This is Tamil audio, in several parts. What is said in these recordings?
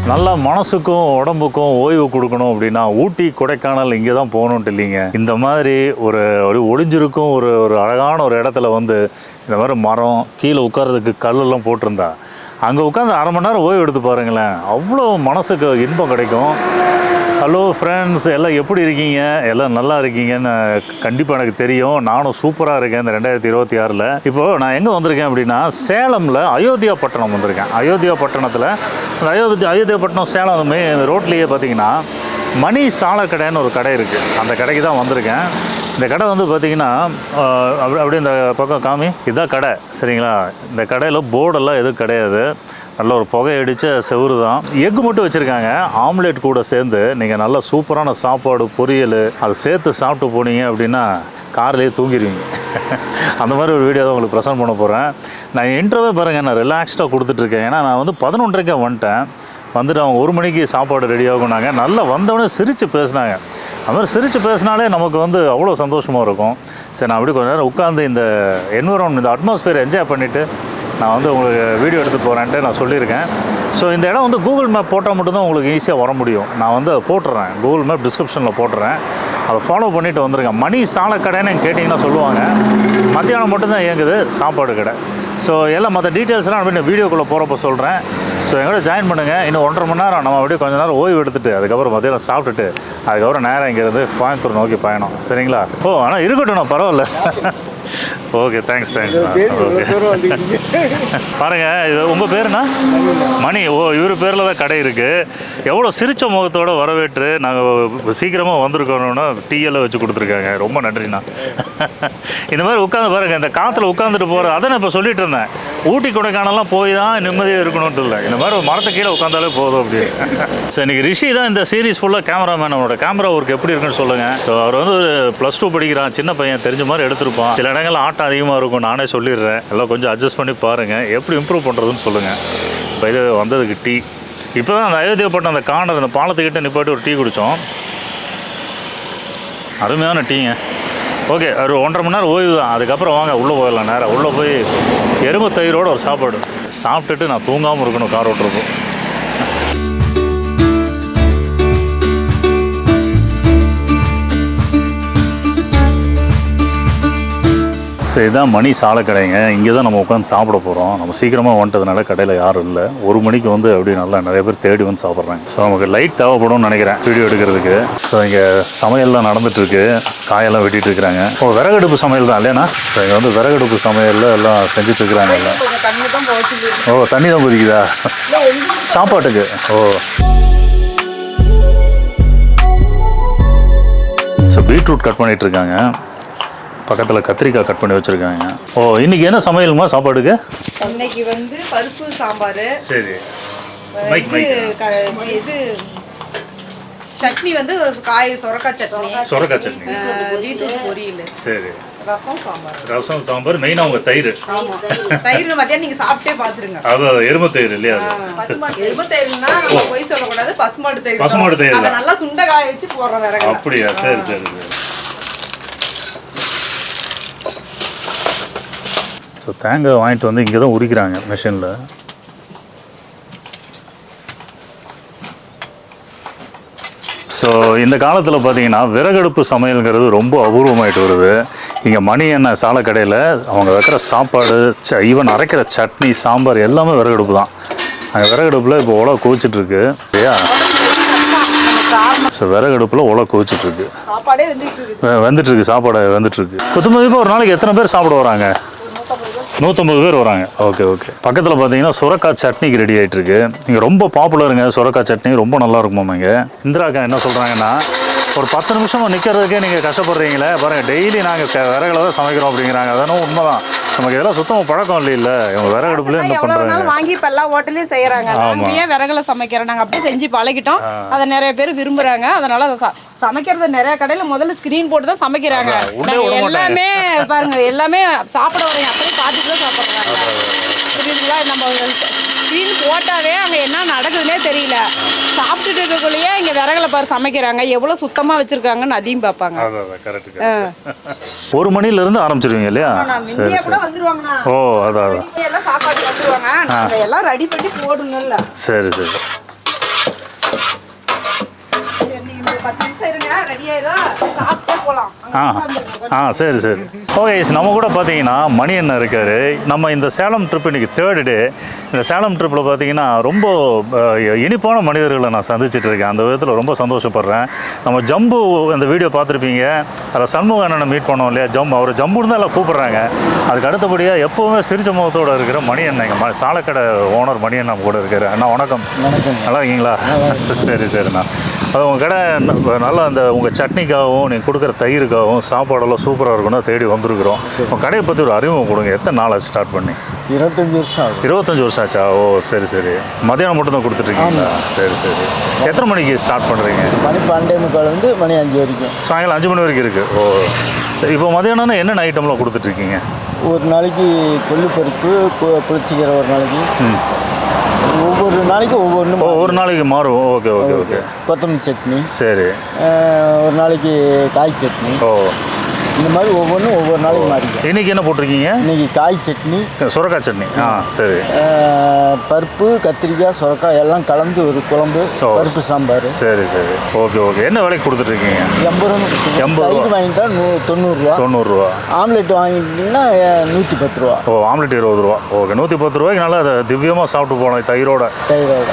நல்லா மனசுக்கும் உடம்புக்கும் ஓய்வு கொடுக்கணும் அப்படின்னா ஊட்டி கொடைக்கானல் இங்கே தான் போகணுன்ட்டு இல்லைங்க. இந்த மாதிரி ஒரு ஒளிஞ்சிருக்கும் ஒரு அழகான ஒரு இடத்துல வந்து இந்த மாதிரி மரம் கீழே உட்கார்றதுக்கு கல்லெல்லாம் போட்டிருந்தா அங்கே உட்காந்து அரை மணி நேரம் ஓய்வு எடுத்து பாருங்களேன், அவ்வளோ மனசுக்கு இன்பம் கிடைக்கும். ஹலோ ஃப்ரெண்ட்ஸ், எல்லாம் எப்படி இருக்கீங்க? எல்லாம் நல்லா இருக்கீங்கன்னு கண்டிப்பாக எனக்கு தெரியும். நானும் சூப்பராக இருக்கேன் இந்த 2026. இப்போது நான் எங்கே வந்திருக்கேன் அப்படின்னா சேலமில் அயோத்தியா பட்டணம் வந்திருக்கேன். அயோத்தியா பட்டணத்தில் அயோத்தியா பட்டணம் சேலம் ரோட்லேயே பார்த்தீங்கன்னா மணி சாலக்கடைன்னு ஒரு கடை இருக்குது. அந்த கடைக்கு தான் வந்திருக்கேன். இந்த கடை வந்து பார்த்திங்கன்னா அப்படியே இந்த பக்கம் காமி, இதுதான் கடை சரிங்களா. இந்த கடையில் போர்டெல்லாம் எதுவும் கிடையாது, நல்ல ஒரு புகை அடித்த செவுறு தான். எக்கு மட்டும் வச்சுருக்காங்க, ஆம்லேட் கூட சேர்ந்து நீங்கள் நல்ல சூப்பரான சாப்பாடு பொரியல் அதை சேர்த்து சாப்பிட்டு போனீங்க அப்படின்னா கார்லேயே தூங்கிடுவீங்க. அந்த மாதிரி ஒரு வீடியோ தான் உங்களுக்கு ப்ரெசென்ட் பண்ண போகிறேன். நான் இன்ட்ரோவே பாருங்கள், நான் ரிலாக்ஸ்டாக கொடுத்துட்ருக்கேன். ஏன்னா நான் வந்து 11:30 வந்துட்டேன். வந்துட்டு அவங்க 1 மணிக்கு சாப்பாடு ரெடி ஆகுனாங்க. நல்லா வந்தவொடனே சிரித்து பேசினாங்க. அது மாதிரி சிரித்து பேசினாலே நமக்கு வந்து அவ்வளோ சந்தோஷமாக இருக்கும். சரி, நான் அப்படி கொஞ்சம் நேரம் உட்காந்து இந்த என்விரான்மெண்ட் இந்த அட்மாஸ்பியர் என்ஜாய் பண்ணிவிட்டு நான் வந்து உங்களுக்கு வீடியோ எடுத்து போகிறேன்ட்டு நான் சொல்லியிருக்கேன். ஸோ இந்த இடம் வந்து கூகுள் மேப் போட்டால் மட்டும்தான் உங்களுக்கு ஈஸியாக வர முடியும். நான் வந்து போட்டுறேன், கூகுள் மேப் டிஸ்கிரிப்ஷனில் போட்டுறேன், அதை ஃபாலோ பண்ணிவிட்டு வந்துருங்க. மணி சாலக்கடைன்னு கேட்டிங்கன்னா சொல்லுவாங்க. மத்தியானம் மட்டும்தான் இயங்குது சாப்பாடு கடை. ஸோ எல்லாம் மற்ற டீட்டெயில்ஸ்லாம் அப்படி வீடியோக்குள்ளே போகிறப்ப சொல்கிறேன். ஸோ எங்களோட ஜாயின் பண்ணுங்கள். இன்னும் 1.5 மணி நேரம் நம்ம அப்படியே கொஞ்சம் நேரம் ஓய்வு எடுத்துகிட்டு அதுக்கப்புறம் மத்தியானம் சாப்பிட்டுட்டு அதுக்கப்புறம் நேரம் இங்கேருந்து கோயம்புத்தூர் நோக்கி பயணம் சரிங்களா. ஆனால் இருக்கட்டும், நான் பரவாயில்ல. Okay, thanks. ஓகே பாருங்கள், இது உங்கள் பேருண்ணா? மணி. ஓ, இவர் பேரில் தான் கடை இருக்குது. எவ்வளோ சிரிச்ச முகத்தோடு வரவேற்று நாங்கள் சீக்கிரமாக வந்திருக்கணும்னா டீயெல்லாம் வச்சு கொடுத்துருக்காங்க. ரொம்ப நன்றிண்ணா. இந்த மாதிரி உட்காந்து பாருங்கள், இந்த காற்றுல உட்காந்துட்டு போகிற அதை நான் இப்போ சொல்லிட்டு இருந்தேன். ஊட்டி கொடைக்கானல்லாம் போய் தான் நிம்மதியாக இருக்கணும்ட்டு இல்லை, இந்த மாதிரி ஒரு மரத்தை கீழே உட்காந்தாலே போதும் அப்படி. ஸோ இன்றைக்கி ரிஷி தான் இந்த சீரீஸ் ஃபுல்லாக கேமராமேன். அவனோட கேமரா ஒர்க் எப்படி இருக்குன்னு சொல்லுங்கள். ஸோ அவர் வந்து ஒரு +2 படிக்கிறான், சின்ன பையன், தெரிஞ்ச மாதிரி எடுத்திருப்பான். சில இடங்கள் ஆட்டம் அதிகமாக இருக்கும், நானே சொல்லிடுறேன். எல்லாம் கொஞ்சம் அட்ஜஸ்ட் பண்ணி பாருங்கள், எப்படி இம்ப்ரூவ் பண்ணுறதுன்னு சொல்லுங்கள். இப்போ இது வந்ததுக்கு டீ. இப்போ தான் அந்த அயோத்தியா பட்டம் அந்த கார்னர் அந்த பாலத்துக்கிட்ட நிப்பாட்டி ஒரு டீ குடித்தோம். அருமையான டீங்க. ஓகே, ஒரு 1.5 மணி நேரம் ஓய்வு தான். அதுக்கப்புறம் வாங்க உள்ளே போயிடலாம். நேரம் உள்ளே போய் எறும்பு தயிரோட ஒரு சாப்பாடு சாப்பிட்டுட்டு நான் தூங்காமல் இருக்கணும் கார் ஓட்டுறப்போ. சரி, இதுதான் மணி சாலக்கடைங்க. இங்கே தான் நம்ம உட்காந்து சாப்பிட போகிறோம். நம்ம சீக்கிரமாக வந்துட்டதுனால கடையில் யாரும் இல்லை. 1 மணிக்கு வந்து அப்படி நல்லா நிறைய பேர் தேடி வந்து சாப்பிட்றாங்க. ஸோ நமக்கு லைட் தேவைப்படும்னு நினைக்கிறேன் வீடியோ எடுக்கிறதுக்கு. ஸோ இங்கே சமையல்லாம் நடந்துகிட்ருக்கு, காயெல்லாம் வெட்டிகிட்டு இருக்கிறாங்க. ஓ, விறகடுப்பு சமையல் தான் இல்லைண்ணா? ஸோ இங்கே வந்து விறகடுப்பு சமையலில் எல்லாம் செஞ்சிட்ருக்குறாங்க. எல்லாம் ஓ, தண்ணி தான் கொதிக்குதா சாப்பாட்டுக்கு? ஓ, ஸோ பீட்ரூட் கட் பண்ணிகிட்ருக்காங்க, பக்கத்தில் கத்திரிக்காய் கட் பண்ணி வச்சுருக்காங்க. ஓ, இன்றைக்கி என்ன சமையலுமா சாப்பாடுக்கு? இன்னைக்கு வந்து பருப்பு சாம்பார். சரி. இது சட்னி வந்து சொரக்காய் சட்னி, பீட்ரூட் பொரியல். சரி. ரசம் சாம்பார் மெயினாக உங்கள் தயிர். தயிர் மத்தியானம் நீங்கள் சாப்பிட்டே பார்த்துருங்க. அது எருமை தயிர் இல்லையா? எருமை தயிர்னா பொய் சொல்லக்கூடாது, பசுமாடு தயிர். பசுமாடு தயிர் அதை நல்லா சுண்டை காய வச்சு போடுற விறகு. அப்படியா? சரி சரி சரி. ஸோ தேங்காய் வாங்கிட்டு வந்து இங்கே தான் உரிக்கிறாங்க மிஷினில். ஸோ இந்த காலத்தில் பார்த்தீங்கன்னா விறகடுப்பு சமையலுங்கிறது ரொம்ப அபூர்வமாயிட்டு வருது. இங்கே மணி எண்ணெய் சாலக்கடையில் அவங்க வைக்கிற சாப்பாடு, ஈவன் அரைக்கிற சட்னி, சாம்பார் எல்லாமே விறகடுப்பு தான். அங்கே விறகடுப்பில் இப்போ உலக குவிச்சிட்ருக்கு இல்லையா? ஸோ விறகடுப்பில் உலக குவிச்சிட்ருக்கு, வந்துட்டுருக்கு, சாப்பாடு வந்துட்டுருக்கு. குத்துமதிப்பாக ஒரு நாளைக்கு எத்தனை பேர் சாப்பிட வராங்க? 150 பேர் வராங்க. Okay okay. பக்கத்தில் பார்த்தீங்கன்னா சுரக்காய் சட்னிக்கு ரெடி ஆகிட்டு இருக்கு. இங்கே ரொம்ப பாப்புலருங்க சுரக்காய் சட்னி, ரொம்ப நல்லா இருக்குமாம். இங்கே இந்திராக்கா என்ன சொல்கிறாங்கன்னா, ஒரு 10 நிமிஷம் நிற்கிறதுக்கே நீங்கள் கஷ்டப்படுறீங்களே பாருங்கள், டெய்லி நாங்கள் விறகுல தான் சமைக்கிறோம் அப்படிங்கிறாங்க. அதனால் உண்மைதான், நமக்கு இதெல்லாம் சுத்தமாக பழக்கம் இல்லை. இவங்க விறகடுப்புல என்ன பண்ணுறாங்க, வாங்கி இப்போ எல்லா ஹோட்டலையும் செய்கிறாங்க. ஏன் விறகுல சமைக்கிறோம், நாங்கள் அப்படியே செஞ்சு பழகிட்டோம். அதை நிறைய பேர் விரும்புகிறாங்க. அதனால அதை சமைக்கிறது நிறைய கடையில் முதல்ல ஸ்க்ரீன் போட்டு தான் சமைக்கிறாங்க. எல்லாமே பாருங்க, எல்லாமே சாப்பிட வரீங்க அப்படியே பார்த்துட்டு தான் சாப்பிட்றாங்க. புரியுதுங்களா? நம்ம ஸ்க்ரீன் போட்டாவே அங்கே என்ன நடக்குதுன்னே தெரியல. சாப்பிட்டுட்டு இருக்கக்குள்ளேயே இங்கே விறகுல பாரு சமைக்கிறாங்க, எவ்வளோ சுத்தமாக வச்சுருக்காங்கன்னு அதையும் பார்ப்பாங்க. 1 மணிலேருந்து ஆரம்பிச்சிருவீங்க இல்லையா? சரி சரி. ஓ, அதான் எல்லாம் சாப்பாடு வந்துருவாங்க, நாங்கள் எல்லாம் ரெடி பண்ணி போடணும்ல. சரி சரி. சாப்பிட்டே போலாம். சரி சரி. ஓகே, நம்ம கூட பார்த்தீங்கன்னா மணி அண்ணன் இருக்கார். நம்ம இந்த சேலம் ட்ரிப் இன்றைக்கி 3rd டே. இந்த சேலம் ட்ரிப்பில் பார்த்தீங்கன்னா ரொம்ப இனிப்பான மனிதர்களை நான் சந்திச்சுட்டு இருக்கேன். அந்த விதத்தில் ரொம்ப சந்தோஷப்படுறேன். நம்ம ஜம்பு அந்த வீடியோ பார்த்துருப்பீங்க. அதில் சண்முக அண்ணனை மீட் பண்ணோம் இல்லையா, அவர் ஜம்புன்னு தான் எல்லாம் கூப்பிட்றாங்க. அதுக்கு அடுத்தபடியாக எப்போவுமே சிரிச்ச முகத்தோடு இருக்கிற மணி அண்ணன், சாலக்கடை ஓனர் மணி அண்ணன் கூட இருக்கார். அண்ணா வணக்கம். நல்லா இருக்கீங்களா? சரி சரிண்ணா. அது உங்கள் கடை நல்லா அந்த உங்கள் சட்னிக்காகவும் நீங்கள் கொடுக்குற தயிருக்காகவும் சாப்பாடெல்லாம் சூப்பராக இருக்கும்னா தேடி வந்திருக்கிறோம். உங்கள் கடையை பற்றி ஒரு அறிமுகம் கொடுங்க. எத்தனை நாள் ஆச்சு ஸ்டார்ட் பண்ணி? 25 வருஷம் ஆகும். 25 வருஷம் ஆச்சா? ஓ சரி சரி. மதியானம் மட்டும் தான் கொடுத்துட்ருக்கீங்களா? சரி சரி. எத்தனை மணிக்கு ஸ்டார்ட் பண்ணுறீங்க? மணி 12:45 மணி 5 வரைக்கும். சாயங்காலம் 5 மணி வரைக்கும் இருக்குது. ஓ சரி. இப்போ மதியானம்னா என்னென்ன ஐட்டம்லாம் கொடுத்துட்ருக்கீங்க? ஒரு நாளைக்கு கொள்ளு பருப்பு, புளிச்சிக்கிற ஒரு நாளைக்கு. ஒவ்வொரு நாளைக்கும் ஒவ்வொரு நாளைக்கு மாறும். Okay okay okay. கொத்தமல்லி சட்னி. சரி. ஒரு நாளைக்கு காய் சட்னி. ஓ இந்த மாதிரி ஒவ்வொரு நாளைக்கு மாறிக்கும். இன்றைக்கி என்ன போட்டிருக்கீங்க? இன்றைக்கி காய் சட்னி, சுரக்காய் சட்னி. சரி. பருப்பு, கத்திரிக்காய், சுரக்காய் எல்லாம் கலந்து ஒரு குழம்பு, பருப்பு சாம்பார். சரி சரி. Okay okay. என்ன விலைக்கு கொடுத்துட்ருக்கீங்க? 80 ரூபா வாங்கிட்டா 90 ரூபா. ஆம்லெட் வாங்கிட்டீங்கன்னா 110 ரூபா. ஓ ஆம்லெட் 20 ரூபா. ஓகே. 110 ரூபாய்க்கு நல்லா அதை திவ்யமாக சாப்பிட்டு போனோம் தயிரோட.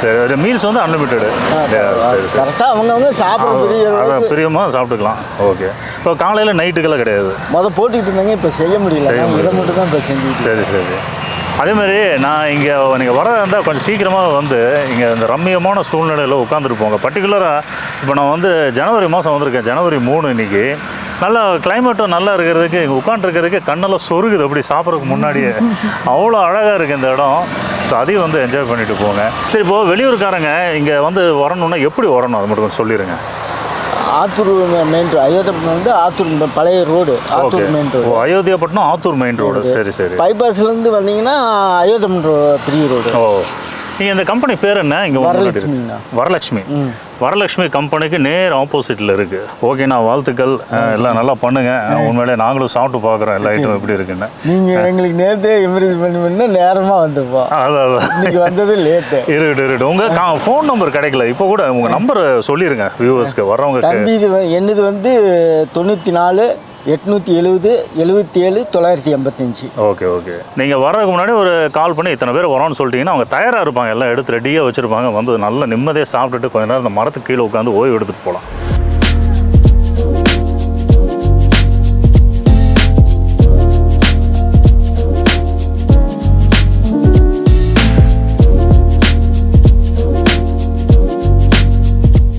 சரி. மீல்ஸ் வந்து அன்லிமிட்டடு. சரி சரி. கரெக்டாக அவங்கவுங்க சாப்பிட்ற பிரியமாக சாப்பிட்டுக்கலாம். ஓகே. இப்போ காலையில் நைட்டுக்கெல்லாம் கிடையாது. போட்டுக்கிட்டு இருந்தாங்க, இப்போ செய்ய முடியல. இதை மட்டும் தான் இப்போ செஞ்சு. சரி சரி. அதேமாதிரி நான் இங்கே நீங்கள் வர இருந்தால் கொஞ்சம் சீக்கிரமாக வந்து இங்கே இந்த ரம்மியமான சூழ்நிலையில் உட்காந்துருப்போங்க. பர்டிகுலராக இப்போ நான் வந்து ஜனவரி மாதம் வந்திருக்கேன். ஜனவரி 3 இன்றைக்கி. நல்லா கிளைமேட்டும் நல்லா இருக்கிறதுக்கு இங்கே உட்காந்துருக்கிறதுக்கு கண்ணெல்லாம் சொருகுது அப்படி சாப்பிட்றதுக்கு முன்னாடியே. அவ்வளோ அழகாக இருக்குது இந்த இடம். ஸோ அதையும் வந்து என்ஜாய் பண்ணிட்டு போங்க. சரி. இப்போது வெளியூருக்காரங்க இங்கே வந்து வரணுன்னா எப்படி வரணும் அது மட்டும் கொஞ்சம் சொல்லிடுங்க. ஆத்தூர் மெயின் ரோடு, அயோத்தியாப்பட்டினம் வந்து ஆத்தூர் பழைய road, Attur main road. Ayothiyapattinam Attur main road. சரி சரி. பைபாஸ்லேருந்து வந்தீங்கன்னா அயோத்தியாப்பட்டினம் பெரிய ரோடு. ஓ நீங்கள் இந்த கம்பெனி பேர் என்ன? இங்கே வரலட்சுமி. வரலட்சுமி கம்பெனிக்கு நேர் ஆப்போசிட்டில் இருக்குது. ஓகேண்ணா, வாழ்த்துக்கள். எல்லாம் நல்லா பண்ணுங்கள். உண்மையிலே நாங்களும் சாப்பிட்டு பார்க்குறோம் எல்லா ஐட்டம் எப்படி இருக்குன்னு. நீங்கள் எங்களுக்கு நேரத்தே எமர்ஜென்சி பண்ணி நேரமாக வந்துப்போம். அதான் இன்னைக்கு வந்தது லேட்டு. இருக்கட்டும். உங்கள் ஃபோன் நம்பர் கிடைக்கல. இப்போ கூட உங்கள் நம்பர் சொல்லிடுங்க வியூவர்ஸ்க்கு வரவங்க. தம்பி என்னது வந்து 94 870 77 985. Okay okay. நீங்கள் வர்றதுக்கு முன்னாடி ஒரு கால் பண்ணி இத்தனை பேர் வரோன்னு சொல்லிட்டீங்கன்னா அவங்க தயாராக இருப்பாங்க. எல்லாம் எடுத்து ரெடியாக வச்சுருப்பாங்க. வந்து நல்ல நிம்மதியாக சாப்பிட்டுட்டு கொஞ்ச நேரம் அந்த மரத்துக்கு கீழே உட்காந்து ஓய்வு எடுத்துகிட்டு போகலாம்.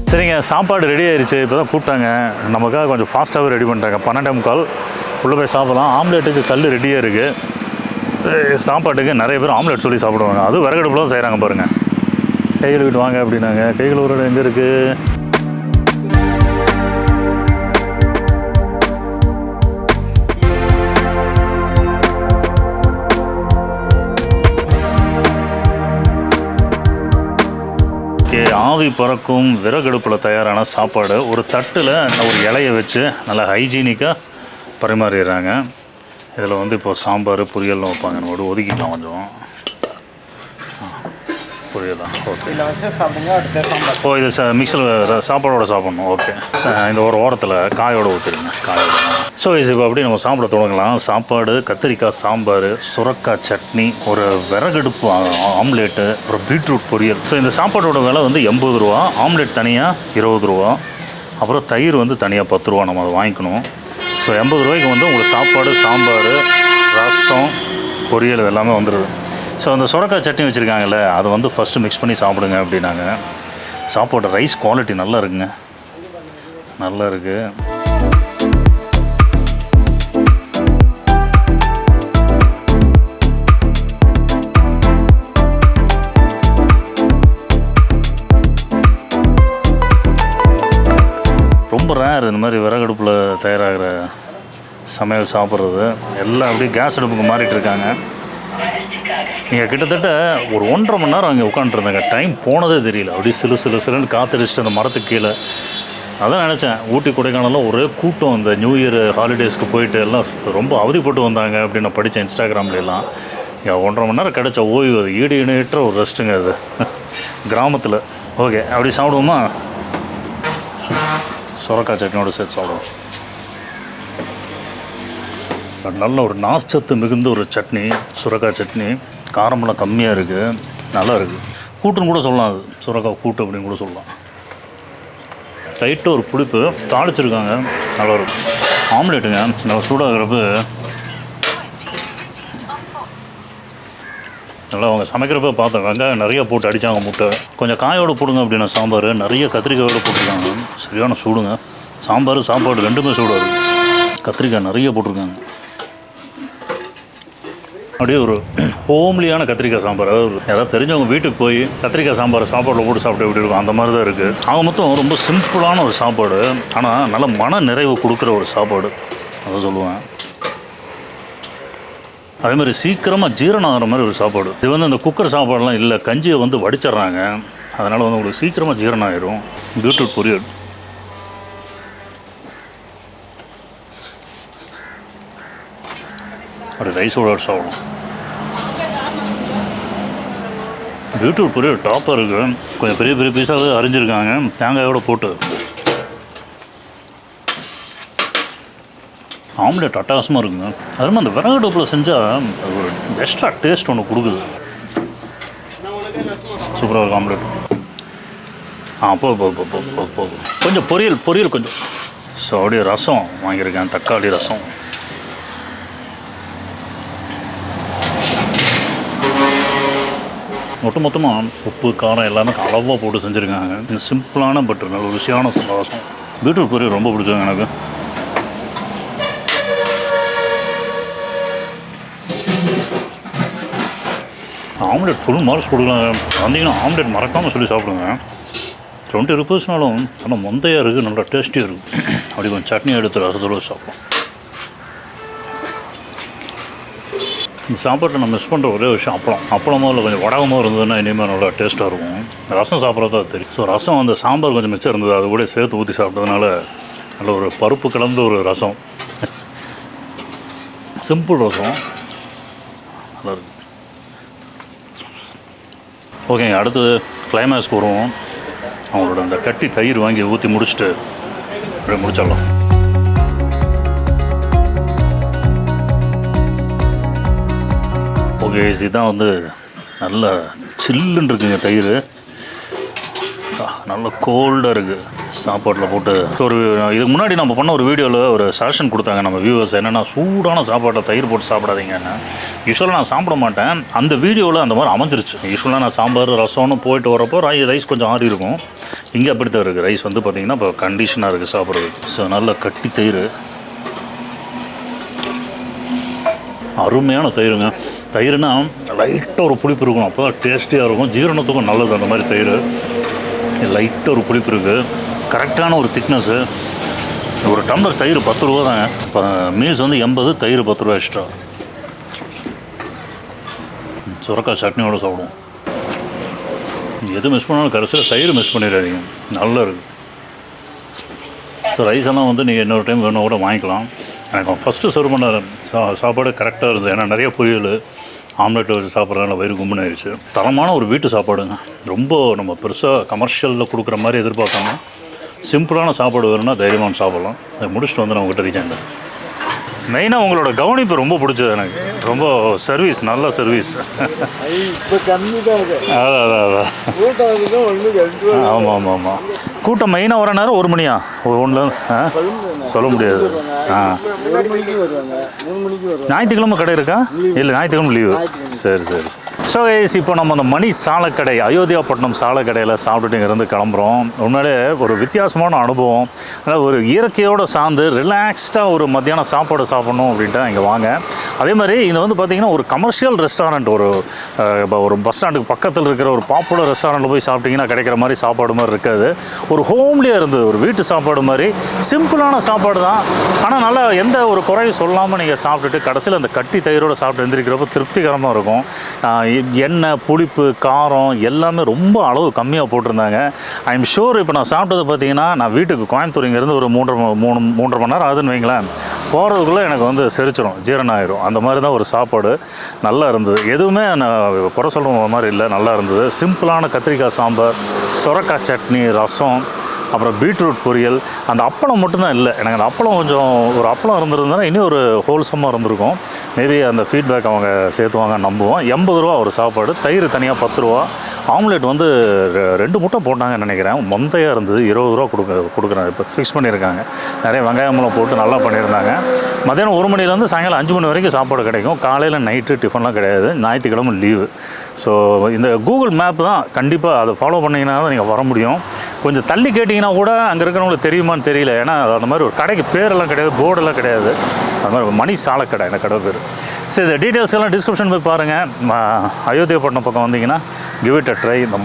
சரிங்க. சாப்பாடு ரெடி ஆயிடுச்சு. இப்போ தான் கூப்பிட்டாங்க. நமக்காக கொஞ்சம் ஃபாஸ்ட்டாகவே ரெடி பண்ணிட்டாங்க. 12:15 உள்ளே போய் சாப்பிடலாம். ஆம்லேட்டுக்கு கல் ரெடியாக இருக்குது. சாப்பாட்டுக்கு நிறைய பேர் ஆம்லேட் சொல்லி சாப்பிடுவாங்க. அதுவும் விறகடுப்புலாம் செய்கிறாங்க பாருங்கள். கைகள் விட்டு வாங்க அப்படின்னாங்க. கைகள் ஒரு இடம் எங்கே இருக்குது? ஆவி பறக்கும் விறகடுப்பில் தயாரான சாப்பாடு ஒரு தட்டில் ஒரு இலையை வச்சு நல்லா ஹைஜீனிக்காக பரிமாறிடுறாங்க. இதில் வந்து இப்போது சாம்பார் பொரியல்லாம் வைப்பாங்க. நம்ம ஒதுக்கிக்கலாம் கொஞ்சம். பொரியலாம். ஓகே. ஓ இது மிக்சர் சாப்பாடோட சாப்பிட்ணும். ஓகே. இந்த ஒரு ஓரத்தில் காயோடு ஊற்றிடுங்க. காயோட. ஸோ இதுக்கு அப்படி நம்ம சாப்பிட தொடங்கலாம். சாப்பாடு, கத்திரிக்காய் சாம்பார், சுரக்காய் சட்னி, ஒரு விறகடுப்பு ஆம்லேட்டு, அப்புறம் பீட்ரூட் பொரியல். ஸோ இந்த சாப்பாடோட விலை வந்து 80 ரூபா. ஆம்லேட் தனியாக 20 ரூபா. அப்புறம் தயிர் வந்து தனியாக 10 ரூபா. நம்ம அதை வாங்கிக்கணும். ஸோ 80 ரூபாய்க்கு வந்து உங்களுக்கு சாப்பாடு, சாம்பார், ரசம், பொரியல் எல்லாமே வந்துடுது. ஸோ அந்த சுரக்காய் சட்னி வச்சுருக்காங்கல்ல, அதை வந்து ஃபஸ்ட்டு மிக்ஸ் பண்ணி சாப்பிடுங்க அப்படின்னாங்க. சாப்பாடு ரைஸ் குவாலிட்டி நல்லா இருக்குங்க. நல்லா இருக்குது. ரொம்ப ரேர் இந்த மாதிரி விறகடுப்பில் தயாராகிற சமையல் சாப்பிட்றது. எல்லாம் அப்படியே கேஸ் அடுப்புக்கு மாறிட்டு இருக்காங்க. நீங்கள் கிட்டத்தட்ட ஒரு 1.5 மணி நேரம் அங்கே உட்காந்துருந்தாங்க. டைம் போனதே தெரியல. அப்படியே சிலுன்னு காத்தடிச்சிட்டு அந்த மரத்துக்கு கீழே. அதான் நினச்சேன், ஊட்டி கொடைக்கானலாம் ஒரே கூட்டம். இந்த நியூ இயர் ஹாலிடேஸ்க்கு போயிட்டு எல்லாம் ரொம்ப அவதிப்பட்டு வந்தாங்க அப்படின்னு நான் படித்தேன் இன்ஸ்டாகிராம்லாம். 1.5 மணி நேரம் கிடைச்ச ஓய்வு, அது ஈடு இணையற்ற ஒரு ரெஸ்ட்டுங்க அது கிராமத்தில். ஓகே, அப்படி சாப்பிடுவோமா? சுரக்காய் சட்னியோடு சேர்த்து சாப்பிடுவோம். நல்ல ஒரு நார்ச்சத்து மிகுந்த ஒரு சட்னி, சுரக்காய் சட்னி. காரமெல்லாம் கம்மியாக இருக்குது, நல்லா இருக்குது. கூட்டுன்னு கூட சொல்லலாம், அது சுரக்காய் கூட்டு அப்படின்னு கூட சொல்லலாம். லைட்டாக ஒரு புளிப்பு தாளிச்சிருக்காங்க, நல்லாயிருக்கும். ஆம்லேட்டுங்க நம்ம சூடாகிறப்ப நல்லா அவங்க சமைக்கிறப்ப பார்த்தேன், வெங்காயம் நிறைய போட்டு அடித்தாங்க, முட்டை கொஞ்சம் காயோடு போடுங்க அப்படின்னா சாம்பார் நிறைய கத்திரிக்காயோடு போட்டிருக்காங்க. சரியான சூடுங்க, சாம்பார் சாப்பாடு ரெண்டுமே சூடாது. கத்திரிக்காய் நிறைய போட்டிருக்காங்க. அப்படியே ஒரு ஹோம்லியான கத்திரிக்காய் சாம்பார். அதாவது யாராவது தெரிஞ்சவங்க வீட்டுக்கு போய் கத்திரிக்காய் சாம்பார் சாப்பாட்டில் போட்டு சாப்பிட்டு எப்படி இருக்கும் அந்த மாதிரி தான் இருக்குது. அவங்க மொத்தம் ரொம்ப சிம்பிளான ஒரு சாப்பாடு, ஆனால் நல்ல மன நிறைவு கொடுக்குற ஒரு சாப்பாடு, அதை சொல்லுவேன். அதே மாதிரி சீக்கிரமாக ஜீரணம் ஆகிற மாதிரி ஒரு சாப்பாடு. இது வந்து இந்த குக்கர் சாப்பாடெலாம் இல்லை, கஞ்சியை வந்து வடிச்சிட்றாங்க, அதனால் வந்து உங்களுக்கு சீக்கிரமாக ஜீரணம் ஆகிடும். பீட்ரூட் பொரியல், அப்படி ரைஸோட சாப்பிடும். பீட்ரூட் பொரியல் டாப்பாக இருக்குது, கொஞ்சம் பெரிய பெரிய பீஸாக அரிஞ்சிருக்காங்க தேங்காயோடு போட்டு. ஆம்லேட் அட்டகாசமாக இருக்குங்க. அது மாதிரி அந்த விறகு அடுப்பில் செஞ்சால் அது ஒரு எக்ஸ்ட்ரா டேஸ்ட் ஒன்று கொடுக்குது. சூப்பராக இருக்கும் ஆம்லேட். போதும் கொஞ்சம் பொரியல் கொஞ்சம். ஸோ அப்படியே ரசம் வாங்கியிருக்கேன், தக்காளி ரசம். மொத்தமாக உப்பு காரம் எல்லாமே அளவாக போட்டு செஞ்சுருக்காங்க. இது சிம்பிளான பட் நல்ல ருசியான ரசம். பீட்ரூட் பொரியல் ரொம்ப பிடிச்சது எனக்கு. ஆம்லேட் ஃபுல் மார்க்ஸ் கொடுக்கலாங்க. வந்தீங்கன்னா ஆம்லேட் மறக்காமல் சொல்லி சாப்பிடுங்க. 20 ரூபீஸ்னாலும் நல்லா மொந்தையாக இருக்குது, நல்லா டேஸ்டியாக இருக்குது. அப்படி கொஞ்சம் சட்னி எடுத்து ரசத்தோடு சாப்பிடும். இந்த சாப்பாட்டை நம்ம மிஸ் பண்ணுற ஒரே விஷயம் அப்பளமோ இல்லை கொஞ்சம் வடகமோ இருந்ததுன்னா இனிமேல் நல்லா டேஸ்ட்டாக இருக்கும். ரசம் சாப்பிட்றதா தெரியும். ஸோ ரசம் அந்த சாம்பார் கொஞ்சம் மிச்சம் இருந்தது, அது கூட சேர்த்து ஊற்றி சாப்பிட்டதுனால நல்ல ஒரு பருப்பு கலந்த ஒரு ரசம். சிம்பிள் ரசம் நல்லா இருக்கு. ஓகேங்க, அடுத்து கிளைமேக்ஸ்க்கு வருவோம். அவங்களோட அந்த கட்டி தயிர் வாங்கி ஊற்றி முடிச்சுட்டு அப்படியே முடிச்சிடலாம். ஓகே, இதுதான் வந்து நல்ல சில்லுன்னு இருக்குங்க தயிர், நல்ல கோல்டாக இருக்குது. சாப்பாட்டில் போட்டு ஒரு இதுக்கு முன்னாடி நம்ம பண்ண ஒரு வீடியோவில் ஒரு சஜஷன் கொடுத்தாங்க நம்ம வியூவர்ஸ், என்னென்னா சூடான சாப்பாட்டில் தயிர் போட்டு சாப்பிடாதீங்கன்னு. யூஸ்வலாக நான் சாப்பிட மாட்டேன், அந்த வீடியோவில் அந்த மாதிரி அமைஞ்சிருச்சு. யூஸ்வலாக நான் சாம்பார் ரசம்னு போயிட்டு வரப்போ ரைஸ் கொஞ்சம் ஆறி இருக்கும். இங்கே அப்படி தான் இருக்குது. ரைஸ் வந்து பார்த்திங்கன்னா இப்போ கண்டிஷனாக இருக்குது சாப்பிட்றதுக்கு. ஸோ நல்ல கட்டி தயிர், அருமையான தயிருங்க. தயிர்னா லைட்டாக ஒரு புளிப்பு இருக்கும், அப்போ தான் டேஸ்டியாக இருக்கும், ஜீரணத்துக்கும் நல்லது. அந்த மாதிரி தயிர் லைட்டாக ஒரு புளிப்பு இருக்குது, கரெக்டான ஒரு திக்னஸ்ஸு. ஒரு டம்ளர் தயிர் 10 ரூபா தாங்க. இப்போ மீல்ஸ் வந்து 80, தயிர் 10 ரூபா எக்ஸ்ட்ரா. சுரக்காய் சட்னியோடு சாப்பிடுவோம். எது மிஸ் பண்ணாலும் கடைசியில் தயிர் மிஸ் பண்ணிடாதீங்க, நல்லா இருக்குது. ஸோ ரைஸ் எல்லாம் வந்து நீங்கள் இன்னொரு டைம் வேணும் கூட வாங்கிக்கலாம். எனக்கு ஃபஸ்ட்டு சர்வ் பண்ண சாப்பாடு கரெக்டாக இருந்தது, ஏன்னா நிறைய பொரியல் ஆம்லேட்டில் வச்சு சாப்பிட்றதுனால வயிறு கும்புன்னு ஆயிடுச்சு. தரமான ஒரு வீட்டு சாப்பாடுங்க. ரொம்ப நம்ம பெருசாக கமர்ஷியலில் கொடுக்குற மாதிரி எதிர்பார்க்காம சிம்பிளான சாப்பாடு வேணும்னா தைரியமாக சாப்பிட்லாம். அதை முடிச்சுட்டு வந்து நான் உங்கள்கிட்ட ரீச். மெயினாக உங்களோட கவனிப்பு ரொம்ப பிடிச்சது எனக்கு, ரொம்ப சர்வீஸ், நல்ல சர்வீஸ். இப்போ கம்மி தான் இருக்குது. அதான் ஆமாம். கூட்டம் மெயினாக வர நேரம் 1 மணியா 1 சொல்ல முடியாது. ஞாயிற்றுக்கிழமை கடை இருக்கா? இல்லை, ஞாயிற்றுக்கிழமை லீவு. சரி. ஸோ இப்போ நம்ம அந்த மணி சாலக்கடை, அயோத்தியாப்பட்டினம் சாலக்கடையில் சாப்பிட்டுட்டு இங்கேருந்து கிளம்புறோம். உண்மையிலே ஒரு வித்தியாசமான அனுபவம். அதாவது ஒரு இயற்கையோடு சார்ந்து ரிலாக்ஸ்டாக ஒரு மத்தியானம் சாப்பாடு சாப்பிட்ணும் அப்படின்ட்டு இங்கே வாங்க. அதே மாதிரி இது வந்து பார்த்திங்கன்னா ஒரு கமர்ஷியல் ரெஸ்டாரண்ட், ஒரு பஸ் ஸ்டாண்டுக்கு பக்கத்தில் இருக்கிற ஒரு பாப்புலர் ரெஸ்டாரண்ட்டில் போய் சாப்பிட்டிங்கன்னா கிடைக்கிற மாதிரி சாப்பாடு மாதிரி இருக்காது. ஒரு ஹோம்லியாக இருந்தது, ஒரு வீட்டு சாப்பாடு மாதிரி சிம்பிளான சாப்பாடு தான். ஆனால் நல்லா எந்த ஒரு குறையும் சொல்லாமல் நீங்கள் சாப்பிட்டுட்டு கடைசியில் அந்த கட்டி தயிரோடு சாப்பிட்டு எழுந்திரிக்கிறப்போ திருப்திகரமாக இருக்கும். எண்ணெய், புளிப்பு, காரம் எல்லாமே ரொம்ப அளவு கம்மியாக போட்டிருந்தாங்க. ஐ எம் ஷூர் இப்போ நான் சாப்பிட்டது பார்த்தீங்கன்னா, நான் வீட்டுக்கு கோயம்புத்தூர் இங்கேருந்து ஒரு 3.5 மணி நேரம் ஆகுதுன்னு வைங்களேன், போகிறதுக்குள்ளே எனக்கு வந்து செரிச்சிடும், ஜீரணம் ஆகிடும். அந்த மாதிரி தான் ஒரு சாப்பாடு. நல்லா இருந்தது, எதுவுமே நான் குறை சொல்கிற மாதிரி இல்லை, நல்லா இருந்தது. சிம்பிளான கத்திரிக்காய் சாம்பார், சுரக்காய் சட்னி, ரசம், அப்புறம் பீட்ரூட் பொரியல். அந்த அப்பளம் மட்டும்தான் இல்லை, எனக்கு அந்த அப்பளம் கொஞ்சம் ஒரு அப்பளம் இருந்திருந்ததுன்னா இன்னும் ஒரு ஹோல்சமாக இருந்திருக்கும். மேபி அந்த ஃபீட்பேக் அவங்க சேர்த்துவாங்க நம்புவோம். 80 ரூபா ஒரு சாப்பாடு, தயிர் தனியாக 10 ரூபா, ஆம்லேட் வந்து 2 முட்டை போட்டாங்கன்னு நினைக்கிறேன். மொந்தையாக இருந்தது, 20 ரூபா கொடுக்குறேன். இப்போ ஃபிக்ஸ் பண்ணியிருக்காங்க. நிறைய வெங்காயமெல்லாம் போட்டு நல்லா பண்ணியிருந்தாங்க. மத்தியானம் 1 மணிலேருந்து சாயங்காலம் 5 மணி வரைக்கும் சாப்பாடு கிடைக்கும். காலையில் நைட்டு டிஃபன்லாம் கிடையாது. ஞாயிற்றுக்கிழமை லீவு. ஸோ இந்த கூகுள் மேப் தான் கண்டிப்பாக அதை ஃபாலோ பண்ணிங்கன்னா தான் நீங்கள் வர முடியும். கொஞ்சம் தள்ளி கேட்டிங்கன்னா கூட அங்கே இருக்கிறவங்களுக்கு தெரியுமான்னு தெரியல. ஏன்னா அந்த மாதிரி ஒரு கடைக்கு பேரெல்லாம் கிடையாது, போர்டெல்லாம் கிடையாது. அது மாதிரி மணி சாலக்கடை இந்த கடை பேர். சரி, இந்த டீட்டெயில்ஸ்க்கெல்லாம் டிஸ்கிரிப்ஷன் போய் பாருங்கள். அயோத்தியாப்பட்டினம் பக்கம் வந்தீங்கன்னா கிவ் இட் அ ட்ரை. இந்த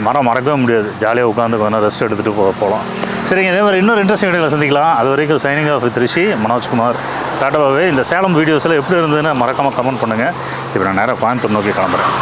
மரம் மறக்கவே முடியாது. ஜாலியாக உட்காந்து கொஞ்சம் ரெஸ்ட் எடுத்துகிட்டு போகலாம். சரிங்க, இதே மாதிரி இன்னொரு இன்ட்ரெஸ்டிங் வீடியோவில் சந்திக்கலாம். அது வரைக்கும் சைனிங் ஆஃப் வித் ரிஷி, மனோஜ்குமார், டாட்டாபாவே. இந்த சேலம் வீடியோஸில் எப்படி இருந்ததுன்னு மறக்காமல் கமெண்ட் பண்ணுங்கள். இப்போ நான் நேராக கோயம்புத்தூர் நோக்கி கிளம்புறேன்.